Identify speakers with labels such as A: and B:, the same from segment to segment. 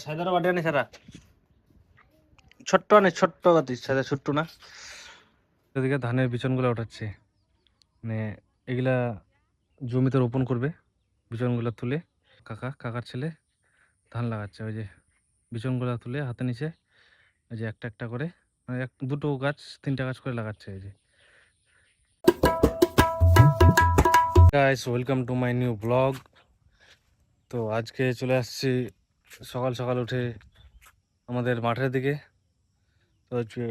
A: সাইদার বাড়ি আনি সারা ছোট্ট অনেক ছোট্ট গাতি সাদা ছোট্ট না। এদিকে ধানের বিচনগুলো উঠাচ্ছে, মানে এগুলা জমিতে রোপণ করবে। বিচনগুলো তুলে কাকার ছেলে ধান লাগাচ্ছে। ওই যে বিচনগুলো তুলে হাতে নিচে ওই যে একটা একটা করে, মানে দুটো গাছ তিনটা গাছ করে লাগাচ্ছে। এই যে guys, welcome to my new blog. তো আজকে চলে আসছি সকাল সকাল উঠে আমাদের মাঠের দিকে। তো আজকে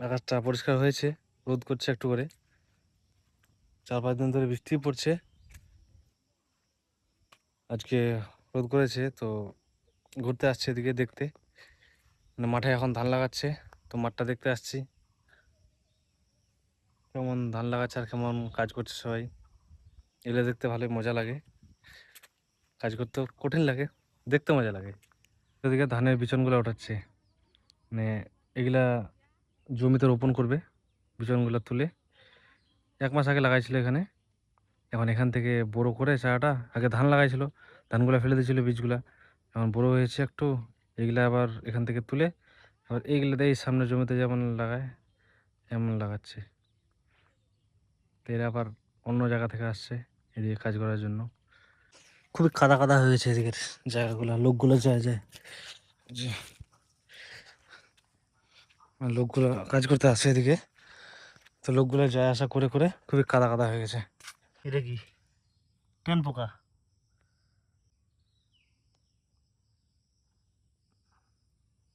A: আকাশটা পরিষ্কার হয়েছে, রোদ করছে একটু করে, 4-5 দিন ধরে বৃষ্টি পড়ছে, আজকে রোদ করেছে। তো ঘুরতে আসছে এদিকে দেখতে, মানে মাঠে এখন ধান লাগাচ্ছে, তো মাঠটা দেখতে আসছি কেমন ধান লাগাচ্ছে আর কেমন কাজ করছে সবাই। এগুলো দেখতে ভালোই মজা লাগে, কাজ করতেও কঠিন লাগে, দেখতে মজা লাগে। এদিকে ধানের বিচনগুলো উঠাচ্ছে, মানে এগুলা জমিতে রোপণ করবে। বিচনগুলো তুলে 1 মাস আগে লাগাইছিল এখানে, এখন এখান থেকে বড় করে চারাটা, আগে ধান লাগাইছিল, ধানগুলো ফেলে দিয়েছিল বীজগুলা, এখন বড় হয়েছে একটু। এগুলা আবার এখান থেকে তুলে আবার এইগুলোতে এই সামনে জমিতে যেমন লাগায় এমন লাগাচ্ছে। তো এরা আবার অন্য জায়গা থেকে আসছে এদিকে কাজ করার জন্য। খুবই কাদা কাদা হয়েছে এদিকের জায়গাগুলো, লোকগুলো যায় যায় যে লোকগুলো কাজ করতে আসছে এদিকে, তো লোকগুলো যায় আসা করে করে খুবই কাদা কাদা হয়ে গেছে। এটা কি টেন পোকা?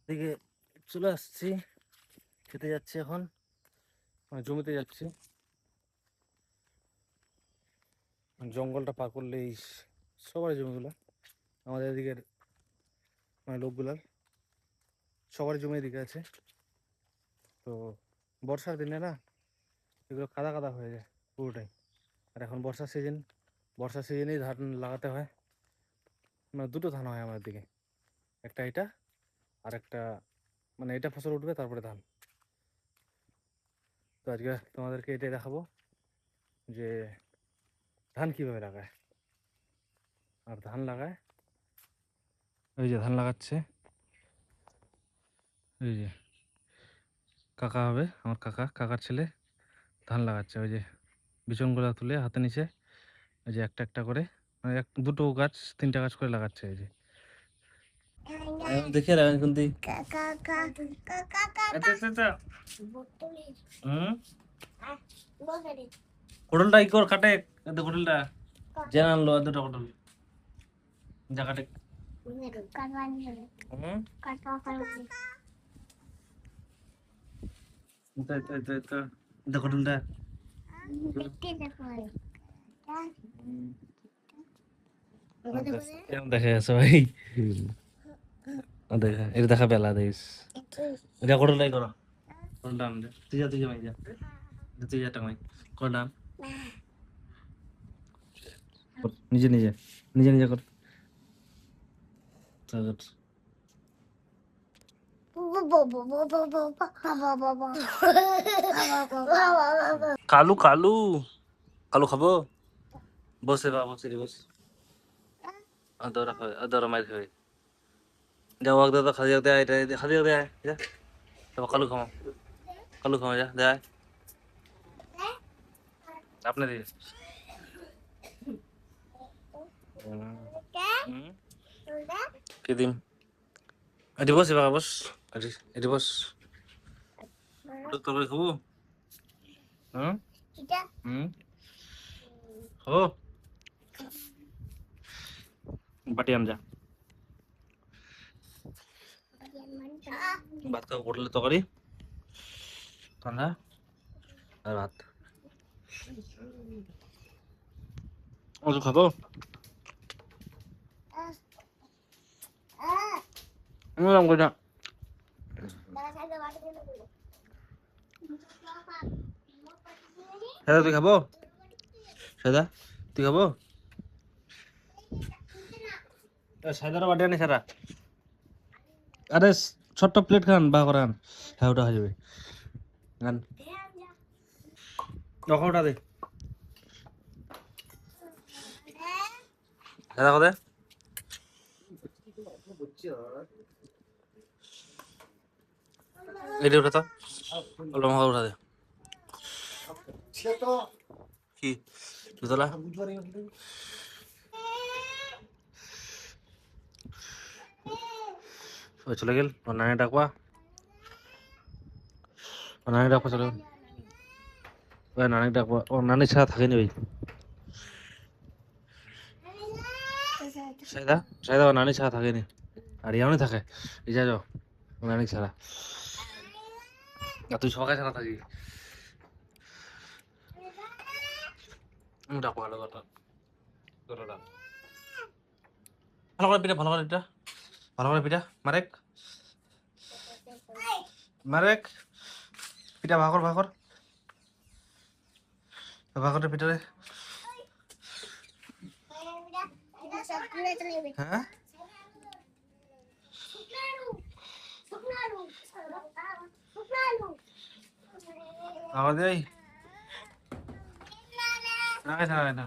A: এদিকে চলে আসছি, খেতে যাচ্ছি এখন, মানে জমিতে যাচ্ছি। জঙ্গলটা পার করলেই সবার জমিগুলো, আমাদের এদিকের মানে লোকগুলার সবার জমি এদিকে আছে। তো বর্ষার দিনে না এগুলো কাদা কাদা হয়ে যায় পুরোটাই। আর এখন বর্ষার সিজনেই ধান লাগাতে হয়, মানে দুটো ধান হয় আমাদের দিকে, একটা এটা আর একটা, মানে এটা ফসল উঠবে তারপরে ধান। তো আজকে তোমাদেরকে এটাই দেখাবো যে ধান কিভাবে লাগায়। আর ধান লাগায় ওই যে ধান লাগাচ্ছে, ওই যে কাকা হবে আমার কাকার ছেলে ধান লাগাচ্ছে। ওই যে বিচনগুলো তুলে হাতে নিচে ওই যে একটা একটা করে, মানে দুটো গাছ তিনটা গাছ করে লাগাচ্ছে। এই যে দেখে রাখেন কিন্তু কোটলটা ই কর কাটে, কোটলটা জেন আনলো দুটো কোটল যা কাটে। কোটলটা দেখে সবাই দেখা, এটা দেখা বেলা দেশ, এটা কোটলটাই করো, কোটলটা আন দে, তুই যা মাই যা, তুই যা টাকাই কোটলটা আন। নিজে নিজে নিজে নিজে কর। কালু কালু কালু খাবো, বসে বা বসে রে বস, আদরা খাবে, আদরা মার খাবে, যাও আগ দাদা খালি দে, এটা খালি দে যা, তো কালু খাও যা দে আপনি দিয়ে কি দিম। এটি বস এবার বস, এটি বস, তরকারি খাবো। হুম হুম খাবো, বাটি আন যা, ভাত খাবো, পটলের তরকারি ঠান্ডা আর ভাত অত খাবো। কইটা সেদা তুই খাবো, সেদা তুই খাবো, সাদার বাটি আনি সারা। আরে ছোট্ট প্লেট খান বা করান, হ্যাঁ ওটা হয়ে যাবে। গান ওটা দে দাদা কোথায়, এটা ওটা তো অল্প মাথা উঠা দে কি দুতলা ওই চলে গেল ওর নানি ডাকবা ওর নানি ডাকবা চলে গেল ওই নানি ডাকবা ওর নানি ছাড়া থাকেনি ওই সাইদা সাইদা ওর নানি ছাড়া থাকেনি আর ইয়াও থাকে এই যাও ওর নানি ছাড়া আর তুই সবাই ছাড়া থাকি ডাকো ভালো কথা ডাক ভালো করে পিঠা ভালো করে পিঠা ভালো করে পিঠা মারেক মারেক পিঠা ভাগর ভাগর ভাগরের পিঠা রে হ্যাঁ আওয়াজ দেই না না না